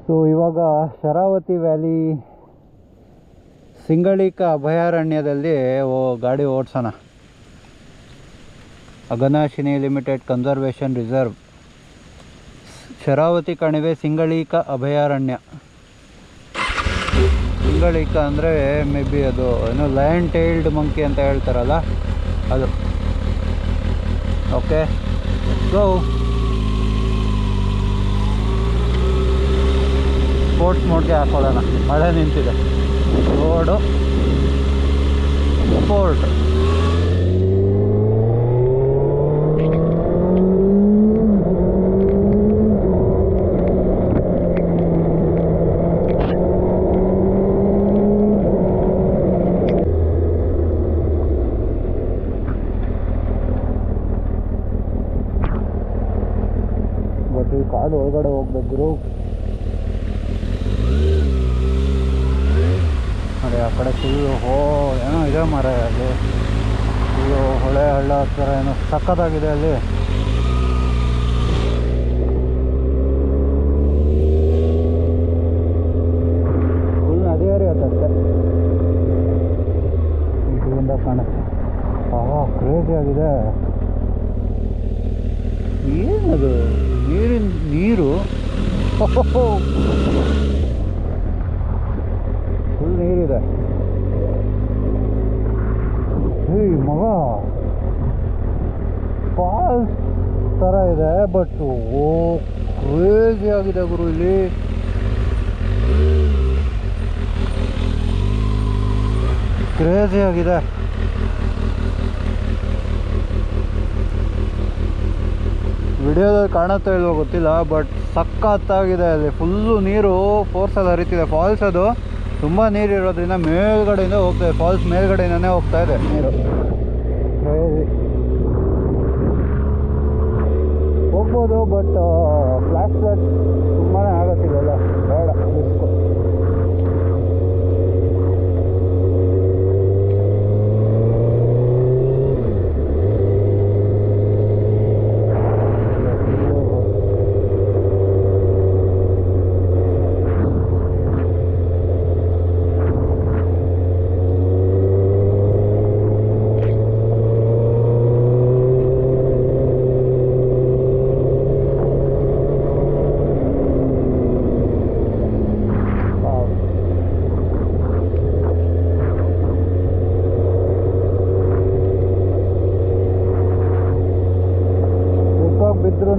So ಇವಾಗ Sharavati valley ಸಿಂಗಳಿಕ ಅಭಯಾರಣ್ಯದಲ್ಲಿ ಗಾಡಿ ಓಡಿಸೋಣ. Aghanashini limited conservation reserve, Sharavathi ಕಣಿವೆ ಸಿಂಗಳಿಕ ಅಭಯಾರಣ್ಯ. ಸಿಂಗಳಿಕ ಅಂದರೆ ಮೇ ಬಿ ಅದು ಏನೋ ಲಯನ್ ಟೈಲ್ಡ್ ಮಂಕಿ ಅಂತ ಹೇಳ್ತಾರಲ್ಲ ಅದು. Okay go. ಸ್ಪೋರ್ಟ್ಸ್ ಮೋಡ್ಗೆ ಹಾಕೊಳ್ಳೋಣ. ಮಳೆ ನಿಂತಿದೆ, ರೋಡು ಸ್ಪೋರ್ಟ್. ಬಟ್ ಈ ಕಾಡು ಒಳಗಡೆ ಹೋಗ್ಬೇಕು. ಅದೇ ಆ ಕಡೆ ಫುಲ್ಲು ಏನೋ ಇದೆ ಮರ ಅಲ್ಲಿ, ಫುಲ್ಲು ಹೊಳೆ ಹಳ್ಳ ಹತ್ತಿರ ಏನೋ ಸಕ್ಕತ್ತಾಗಿದೆ ಅಲ್ಲಿ. ಫುಲ್ ನದಿ ಹರಿಯುತ್ತೆ ಇದರಿಂದ ಕಾಣುತ್ತೆ. ಕ್ರೇಜಿ ಆಗಿದೆ. ಏನದು ನೀರು ಫುಲ್ ನೀರಿದೆ. ಮಗ ಫಾಲ್ಸ್ ಥರ ಇದೆ, ಬಟ್ ಕ್ರೇಜಿ ಆಗಿದೆ ಗುರು. ಇಲ್ಲಿ ಕ್ರೇಜಿ ಆಗಿದೆ. ವಿಡಿಯೋದಲ್ಲಿ ಕಾಣುತ್ತೋ ಇಲ್ವೋ ಗೊತ್ತಿಲ್ಲ, ಬಟ್ ಸಖತ್ತಾಗಿದೆ. ಅಲ್ಲಿ ಫುಲ್ಲು ನೀರು ಫೋರ್ಸಲ್ಲಿ ಹರಿತಿದೆ. ಫಾಲ್ಸ್ ಅದು ತುಂಬ ನೀರು ಇರೋದ್ರಿಂದ ಮೇಲ್ಗಡೆಯಿಂದ ಹೋಗ್ತಾಯಿದೆ. ಫಾಲ್ಸ್ ಮೇಲ್ಗಡೆಯಿಂದನೇ ಹೋಗ್ತಾ ಇದೆ ನೀರು. ಹೋಗ್ಬೋದು, ಬಟ್ ಫ್ಲ್ಯಾಶ್ ಫ್ಲಡ್ ತುಂಬಾ ಆಗುತ್ತಿಲ್ಲ. ಬೇಡ, ರಿಸ್ಕು. ಬಿದ್ರೂ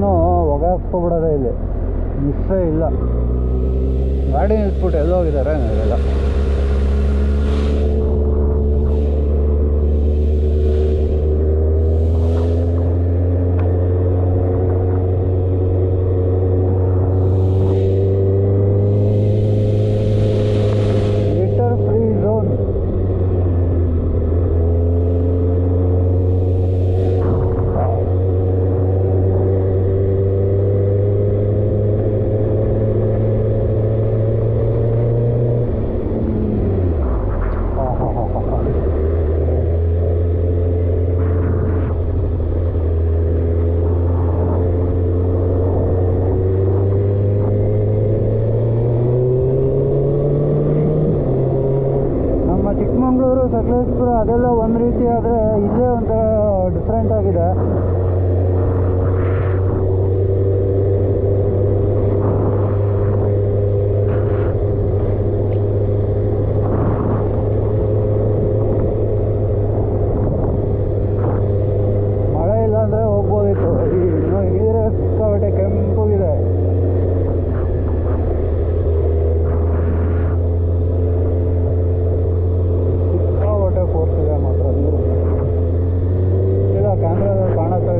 ಹೊಗೆ ಹಾಕ್ಸ್ಕೊಬಿಡೋದೇ ಇಲ್ಲಿ, ಮಿಸ್ಸೇ ಇಲ್ಲ. ಗಾಡಿ ನಿಲ್ಸ್ಬಿಟ್ಟು ಎಲ್ಲೋ ಹೋಗಿದ್ದಾರೆ ನಾವೆಲ್ಲ. Litre free zone. Chikmagalur, Sakleshpur ಅದೆಲ್ಲ ಒಂದು ರೀತಿ ಆದರೆ ಇಲ್ಲೇ ಒಂಥರ ಡಿಫ್ರೆಂಟ್ ಆಗಿದೆ. ಮಳೆ ಇಲ್ಲ ಅಂದರೆ ಹೋಗ್ಬೋದಿತ್ತು. ನೀರೇ ಸಿಕ್ಕಾಪಟ್ಟೆ ಕೆಂಪುಗಿದೆ. ಫೋರ್ಸ್ ಇದೆ ಮಾತ್ರ ನೀರು. ಇಲ್ಲ ಕ್ಯಾಮ್ರಾದಲ್ಲಿ ಕಾಣುತ್ತೋ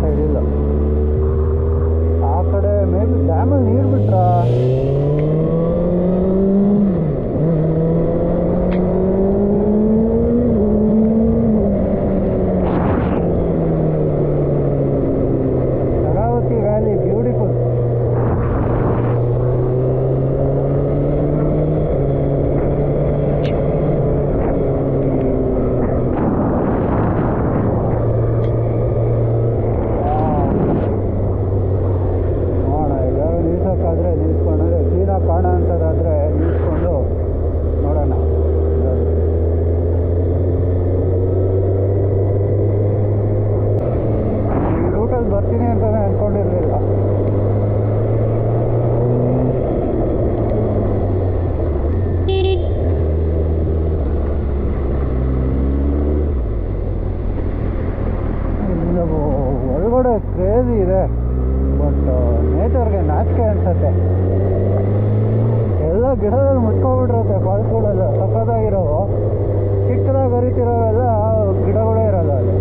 ಅಂತ ಇದಿಲ್ಲ. ಆ ಕಡೆ ಮೇ ಬಿ ಡ್ಯಾಮಲ್ಲಿ ನೀರು ಬಿಟ್ರಾ ಶರಾವತಿ ವ್ಯಾಲಿ ಬ್ಯೂಟಿಫುಲ್. ಬರ್ತೀನಿ ಅಂತಾನೆ ಅನ್ಕೊಂಡಿರ್ಲಿಲ್ಲ. ಒಳಗಡೆ ಕ್ರೇಜಿ ಇದೆ, ಬಟ್ ನೇಚರ್ಗೆ ನಾಚಿಕೆ ಅನ್ಸತ್ತೆ. ಎಲ್ಲ ಗಿಡದಲ್ಲಿ ಮುಟ್ಕೊಂಡ್ಬಿಟ್ಟಿರುತ್ತೆ ಫಾಲ್ಸ್ಗಳೆಲ್ಲ. ಸಕ್ಕತ್ತಾಗಿರೋವು ಚಿಕ್ಕದಾಗಿ ಹರಿತಿರೋವೆಲ್ಲ ಗಿಡಗಳೇ ಇರೋಲ್ಲ ಅಲ್ಲಿ.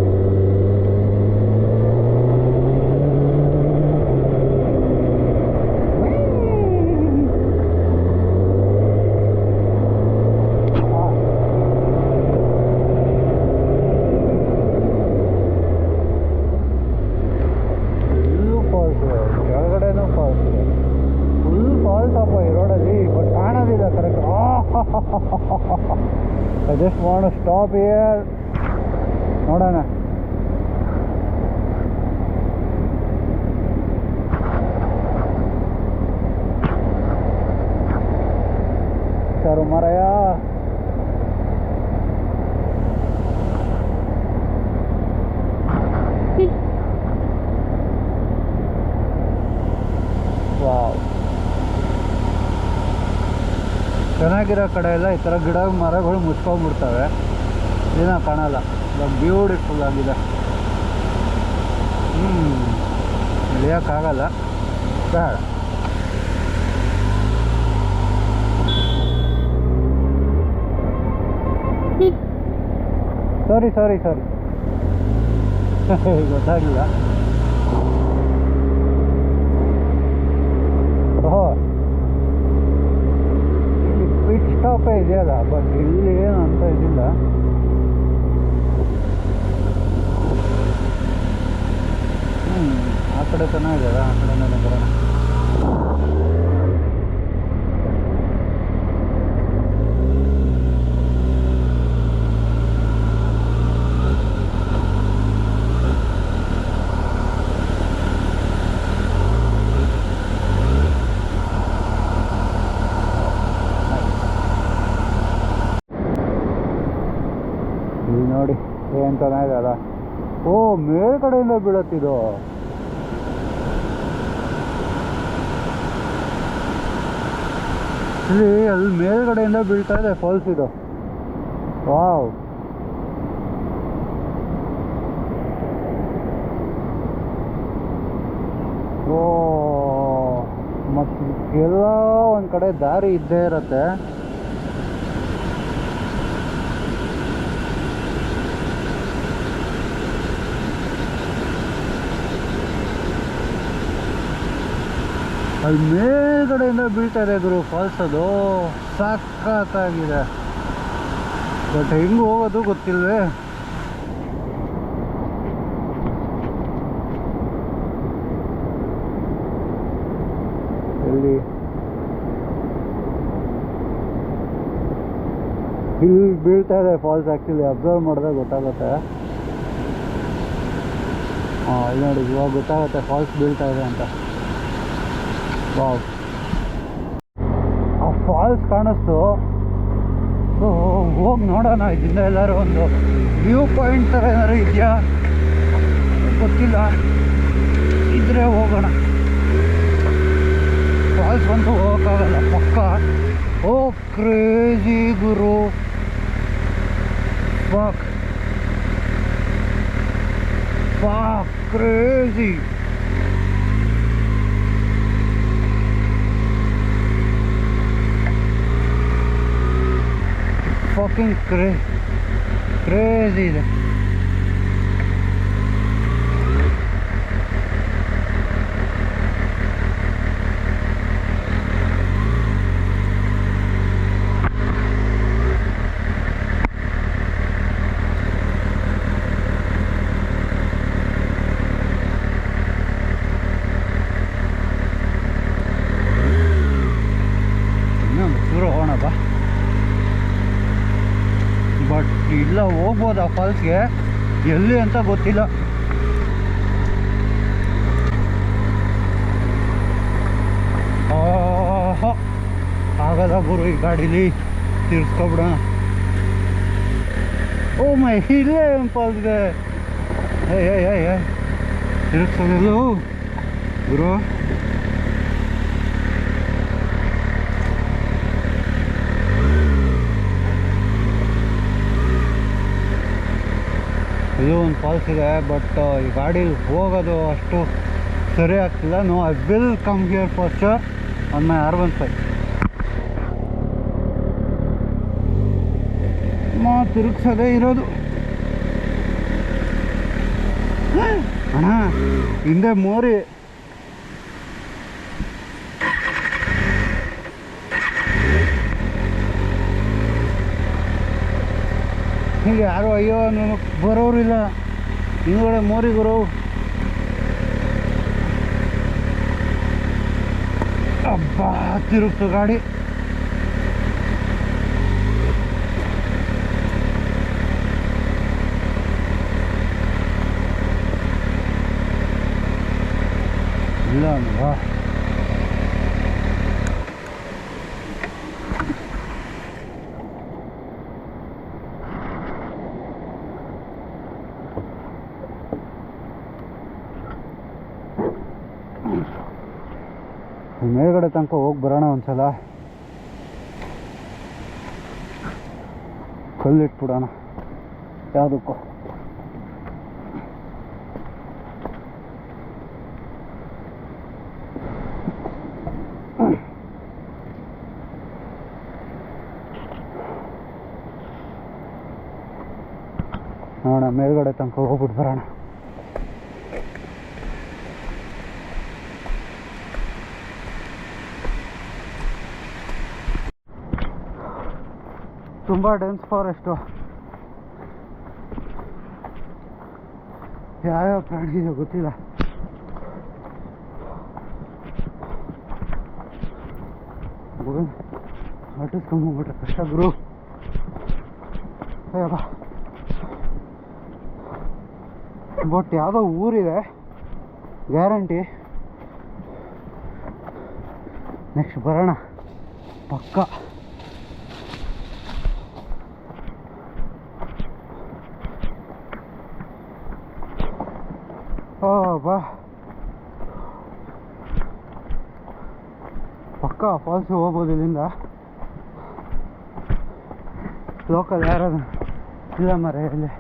I just want to stop here. ನೋಡೋಣ. ಸರು ಮರಯ ವಾವ್. ಚೆನ್ನಾಗಿರೋ ಕಡೆ ಎಲ್ಲ ಈ ಥರ ಗಿಡ ಮರಗಳು ಮುಚ್ಕೊಂಡ್ಬಿಡ್ತವೆ, ದಿನ ಕಾಣಲ್ಲ. ಬ್ಯೂಟಿಫುಲ್ ಆಗಿದೆ. ಇಳಿಯೋಕ್ಕಾಗಲ್ಲ, ಬೇಡ. ಸಾರಿ ಸಾರಿ ಸಾರಿ ಗೊತ್ತಾಗಿಲ್ಲ. ಓಹೋ, ಪಿಟ್ ಸ್ಟಾಪೇ ಇದೆಯಲ್ಲ, ಬಟ್ ಇಲ್ಲಿ ಏನು ಅಂತ ಇದಿಲ್ಲ. ಆ ಕಡೆ ಚೆನ್ನಾಗಿದೆಯಲ್ಲ, ಆ ಕಡೆನೇ ಬರೋಣ. ಇಲ್ಲಿ ನೋಡಿ ಏನು ಚೆನ್ನಾಗಿದೆಯಲ್ಲ. ಓ, ಮೇಲ್ಗಡೆಯಿಂದ ಬೀಳತ್ತಿದು. ಇಲ್ಲಿ ಅಲ್ಲಿ ಮೇಲ್ಗಡೆಯಿಂದ ಬೀಳ್ತಾ ಇದೆ ಫಾಲ್ಸ್ ಇದು. ವಾವ್. ಓ, ಮತ್ತು ಎಲ್ಲ ಒಂದು ಕಡೆ ದಾರಿ ಇದ್ದೇ ಇರತ್ತೆ. ಅಲ್ಲಿ ಮೇಲ್ಗಡೆಯಿಂದ ಬೀಳ್ತಾ ಇದೆ ಗುರು ಫಾಲ್ಸ್. ಅದು ಸಖತ್ತಾಗಿದೆ, ಬಟ್ ಹೆಂಗೆ ಹೋಗೋದು ಗೊತ್ತಿಲ್ವೇ. ಎಲ್ಲಿ ಇಲ್ಲಿ ಬೀಳ್ತಾ ಇದೆ ಫಾಲ್ಸ್. ಆ್ಯಕ್ಚುಲಿ ಅಬ್ಸರ್ವ್ ಮಾಡಿದ್ರೆ ಗೊತ್ತಾಗುತ್ತೆ. ಹಾಂ, ಇಲ್ಲಿ ನೋಡಿ, ಇವಾಗ ಗೊತ್ತಾಗುತ್ತೆ ಫಾಲ್ಸ್ ಬೀಳ್ತಾ ಇದೆ ಅಂತ. ವಾವ್, ಆ ಫಾಲ್ಸ್ ಕಾಣಿಸ್ತು. ಹೋಗಿ ನೋಡೋಣ. ಇದರಿಂದ ಎಲ್ಲರೂ ಒಂದು ವ್ಯೂ ಪಾಯಿಂಟ್ ಥರ ಏನಾದ್ರು ಇದೆಯಾ ಗೊತ್ತಿಲ್ಲ, ಇದ್ರೆ ಹೋಗೋಣ. ಫಾಲ್ಸ್ ಬಂತು ಹೋಗೋಕ್ಕಾಗಲ್ಲ ಪಕ್ಕ. ಓ ಕ್ರೇಜಿ ಗುರು, ಫಕ್ ಕ್ರೇಜಿ. ಫಕಿಂಗ್ ಕ್ರೇಜಿ ಇದೆ. ಹೋಗ್ಬೋದು ಆ ಫಾಲ್ಸ್ಗೆ, ಎಲ್ಲಿ ಅಂತ ಗೊತ್ತಿಲ್ಲ. ಆಗಲ್ಲ ಗುರು ಈ ಗಾಡೀಲಿ, ತಿರ್ಸ್ಕೊಬಿಡೋಣ. ಓ ಮೈ, ಇಲ್ಲೇ ಫಾಲ್ಸ್ ಇದೆ. ತಿರ್ಗ್ಸೋದಿಲ್ಲ ಗುರು. ಇದು ಒಂದು ಫಾಲ್ಸ್ ಇದೆ, ಬಟ್ ಈ ಗಾಡೀಲಿ ಹೋಗೋದು ಅಷ್ಟು ಸರಿ ಆಗ್ತಿಲ್ಲ. No, I will come here for sure on my R15. ತಿರುಗಿಸೋದೇ ಇರೋದು. ಅಣ್ಣ ಹಿಂದೆ ಮೋರಿ. ಹೀಗೆ ಯಾರು ಅಯ್ಯೋ ಬರೋರಿಲ್ಲ, ಹಿಂದ್ಗಡೆ ಮೋರಿ ಗುರು. ಅಬ್ಬಾ ತಿರುಗ್ತು ಗಾಡಿ. ಇಲ್ಲ ಅಲ್ವಾ, ಮೇಲ್ಗಡೆ ತನಕ ಹೋಗಿ ಬರೋಣ ಒಂದ್ಸಲ. ಕಲ್ಲಿಟ್ಬಿಡೋಣ ಯಾವುದಕ್ಕೂ. ನೋಡೋಣ, ಮೇಲ್ಗಡೆ ತನಕ ಹೋಗ್ಬಿಟ್ಟು ಬರೋಣ. ತುಂಬ ಡೆನ್ಸ್ ಫಾರೆಸ್ಟು, ಯಾವ್ಯಾವ ಪ್ರಾಣಿ ಇದೆ ಗೊತ್ತಿಲ್ಲ. ಗುರು ಅಟ್ಟಿಸ್ಕೊಂಡ್ಬಿಟ್ರೆ ಕಷ್ಟ ಗುರು. ಬಟ್ ಯಾವುದೋ ಊರಿದೆ ಗ್ಯಾರಂಟಿ. ನೆಕ್ಸ್ಟ್ ಬರೋಣ ಪಕ್ಕ. ಬಾ ಪಕ್ಕ ಫಾಲ್ಸ್ಗೆ ಹೋಗ್ಬೋದು ಇಲ್ಲಿಂದ. ಲೋಕಲ್ ಯಾರಾದ್ರು ಇಲ್ಲ ಮರ ಇಲ್ಲಿ.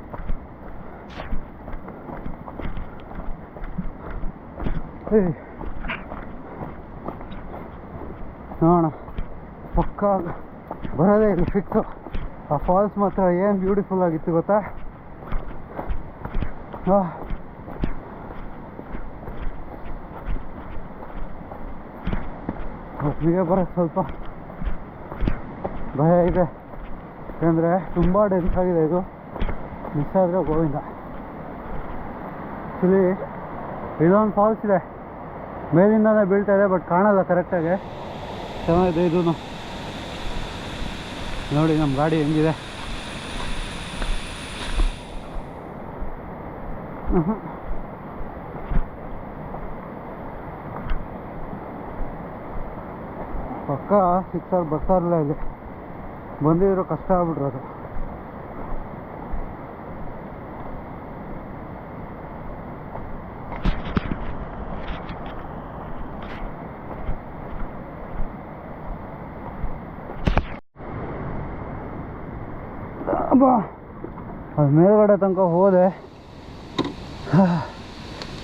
ನೋಡೋಣ ಪಕ್ಕ ಬರೋದೇ ಇಲ್ಲಿ ಫಿಕ್ಸು. ಆ ಫಾಲ್ಸ್ ಮಾತ್ರ ಏನು ಬ್ಯೂಟಿಫುಲ್ ಆಗಿತ್ತು ಗೊತ್ತಾ. ಒಟ್ಟಿಗೆ ಬರೋಕ್ಕೆ ಸ್ವಲ್ಪ ಭಯ ಇದೆ, ಯಾಕಂದರೆ ತುಂಬ ಡೆನ್ಸ್ ಆಗಿದೆ ಇದು. ಮಿಸ್ ಆದರೆ ಗೋವಿಂದ. ಆ್ಯಕ್ಚುಲಿ ಇದೊಂದು ಫಾಲ್ಸ್ ಇದೆ, ಮೇಲಿಂದನೇ ಬೀಳ್ತಾ ಇದೆ, ಬಟ್ ಕಾಣಲ್ಲ ಕರೆಕ್ಟಾಗಿ. ಚೆನ್ನಾಗಿದೆ ಇದೂ ನೋಡಿ. ನಮ್ಮ ಗಾಡಿ ಹೆಂಗಿದೆ. ಪಕ್ಕ ಸಿಕ್ಸರ್ ಬರ್ತಾರಲ್ಲ, ಇಲ್ಲಿ ಬಂದಿದ್ರು ಕಷ್ಟ ಆಗ್ಬಿಟ್ರದು. ಅದು ಮೇಲ್ಗಡೆ ತನಕ ಹೋದೆ.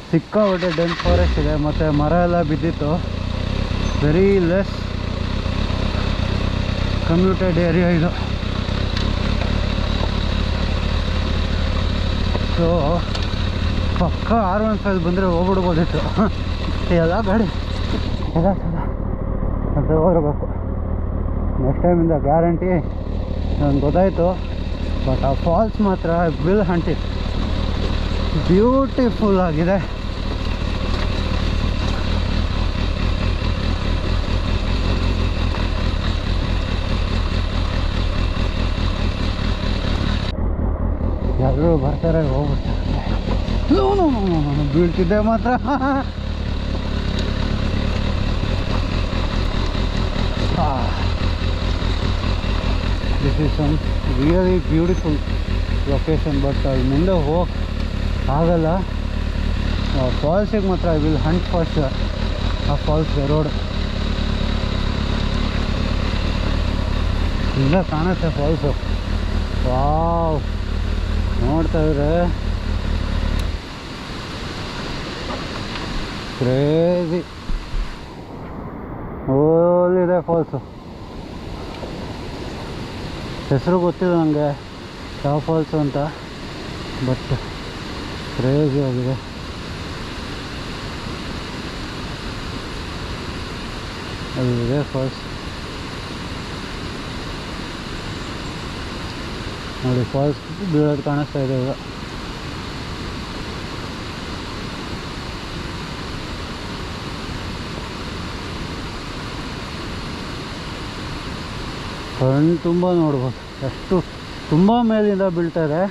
ಸಿಕ್ಕಾಪಟ್ಟೆ ಡೆನ್ಸ್ ಫಾರೆಸ್ಟ್ ಇದೆ, ಮತ್ತು ಮರ ಎಲ್ಲ ಬಿದ್ದಿತ್ತು. ವೆರಿ ಲೆಸ್ ಕಮ್ಯೂಟೆಡ್ ಏರಿಯಾ ಇದು. ಸೊ ಪಕ್ಕ R15 ಬಂದರೆ ಹೋಗ್ಬಿಡ್ಬೋದಿತ್ತು. ಎಲ್ಲ ಗಾಡಿ ಎಲ್ಲ ಸಲ ಅಂತ ಹೋಗಿರ್ಬೇಕು. Next ಟೈಮಿಂದ guarantee. ನನಗೆ ಗೊತ್ತಾಯಿತು, ಬಟ್ ಆ ಫಾಲ್ಸ್ ಮಾತ್ರ ವಿಲ್ ಹಂಟ್ ಇಟ್. ಬ್ಯೂಟಿಫುಲ್ ಆಗಿದೆ. ಎಲ್ಲರೂ ಬರ್ತಾರೆ ಹೋಗ್ಬಿಡ್ತಾರೆ. ಬೀಳ್ತಿದ್ದೆ ಮಾತ್ರ. This is some really beautiful location. But ಅಲ್ಲಿ ಮುಂದೆ ಹೋಗಕ್ಕೆ ಆಗಲ್ಲ. ಫಾಲ್ಸಿಗೆ ಮಾತ್ರ ಐ ವಿಲ್ ಹಂಟ್ ಫಸ್ಟ್ ಆ ಫಾಲ್ಸ್ಗೆ ರೋಡ್. ಇಲ್ಲ ಕಾಣುತ್ತೆ ಫಾಲ್ಸು. ವಾವ್, ನೋಡ್ತಾ ಇದ್ರೆ ಕ್ರೇಜಿ. ಓಲಿದೆ ಫಾಲ್ಸು. ಹೆಸರು ಗೊತ್ತಿಲ್ಲ ನನಗೆ ಯಾವ ಫಾಲ್ಸು ಅಂತ, ಬಟ್ ಕ್ರೇಜಿ ಆಗಿದೆ. ಅಲ್ಲಿದೆ ಫಾಲ್ಸ್ ನೋಡಿ. ಫಾಲ್ಸ್ ಬೀಳೋದು ಕಾಣಿಸ್ತಾ ಇದೆ ಈಗ. ಕಣ್ಣು ತುಂಬ ನೋಡ್ಬೋದು, ಎಷ್ಟು ತುಂಬ ಮೇಲಿಂದ ಬೀಳ್ತಾರೆ.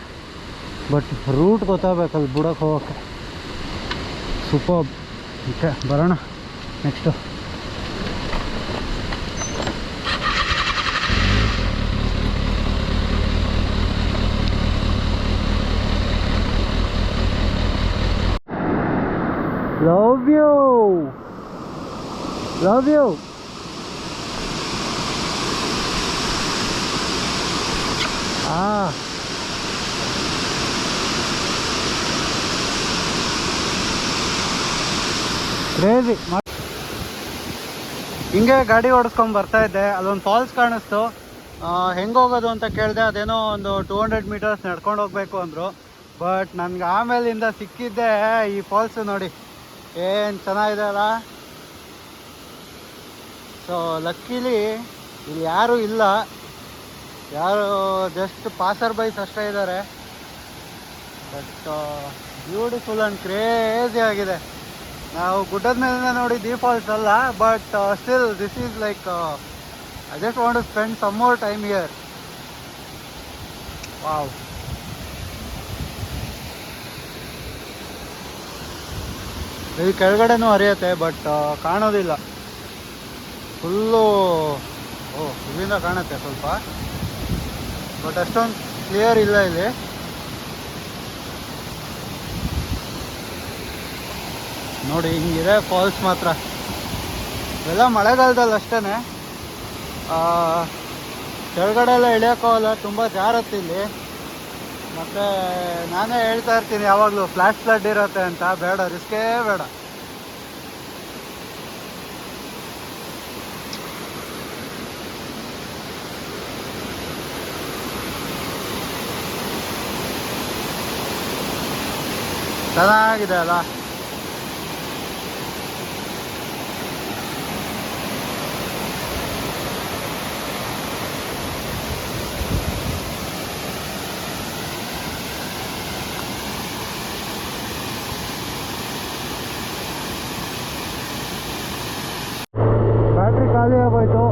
ಬಟ್ ರೂಟ್ ಗೊತ್ತಾಗಬೇಕಲ್ಲಿ ಬುಡಕ್ಕೆ ಹೋಗೋಕ್ಕೆ. ಸೂಪರ್. ಓಕೆ, ಬರೋಣ next. Love you. Love you. Crazy. ಹಿಂಗೆ ಗಾಡಿ ಓಡಿಸ್ಕೊಂಡು ಬರ್ತಾ ಇದ್ದೆ, ಅಲ್ಲೊಂದು ಫಾಲ್ಸ್ ಕಾಣಿಸ್ತು. ಹೆಂಗೆ ಹೋಗೋದು ಅಂತ ಕೇಳಿದೆ. ಅದೇನೋ ಒಂದು 200 ಮೀಟರ್ಸ್ ನಡ್ಕೊಂಡು ಹೋಗಬೇಕು ಅಂದರು. ಬಟ್ ನನಗೆ ಆಮೇಲಿಂದ ಸಿಕ್ಕಿದ್ದೆ ಈ ಫಾಲ್ಸು. ನೋಡಿ ಏನು ಚೆನ್ನಾಗಿದೆ ಅಲ್ಲ. ಸೊ ಲಕ್ಕಿಲಿ ಇಲ್ಲಿ ಯಾರೂ ಇಲ್ಲ, ಯಾರು ಜಸ್ಟ್ ಪಾಸರ್ ಬೈಸ್ ಅಷ್ಟೇ ಇದ್ದಾರೆ. ಬಟ್ ಬ್ಯೂಟಿಫುಲ್ ಆ್ಯಂಡ್ ಕ್ರೇಜಿ ಆಗಿದೆ. ನಾವು ಗುಡ್ಡದ ಮೇಲಿಂದ ನೋಡಿದ್ದು ಈ ಫಾಲ್ಸ್ ಅಲ್ಲ, but still this is like I just want to spend some more time here. Wow. ಇದು ಕೆಳಗಡೆನೂ ಹರಿಯುತ್ತೆ, ಬಟ್ ಕಾಣೋದಿಲ್ಲ. ಫುಲ್ಲು ಇಲ್ಲಿಂದ ಕಾಣುತ್ತೆ ಸ್ವಲ್ಪ, ಬಟ್ ಅಷ್ಟೊಂದು ಕ್ಲಿಯರ್ ಇಲ್ಲ ಇಲ್ಲಿ. ನೋಡಿ ಹಿಂಗಿದೆ ಫಾಲ್ಸ್ ಮಾತ್ರ. ಇವೆಲ್ಲ ಮಳೆಗಾಲದಲ್ಲಿ ಅಷ್ಟೇ. ಕೆಳಗಡೆ ಎಲ್ಲ ಇಳಿಯೋಕ್ಕೋಗಲ್ಲ, ತುಂಬ ಜಾರತ್ತೆ ಇಲ್ಲಿ. ಮತ್ತು ನಾನೇ ಹೇಳ್ತಾ ಇರ್ತೀನಿ ಯಾವಾಗಲೂ ಫ್ಲ್ಯಾಶ್ ಫ್ಲಡ್ ಇರುತ್ತೆ ಅಂತ. ಬೇಡ, ರಿಸ್ಕೇ ಬೇಡ. ಚೆನ್ನಾಗಿದೆ ಅಲ್ಲ. ಬ್ಯಾಟ್ರಿ ಖಾಲಿ ಆಗೋಯ್ತು.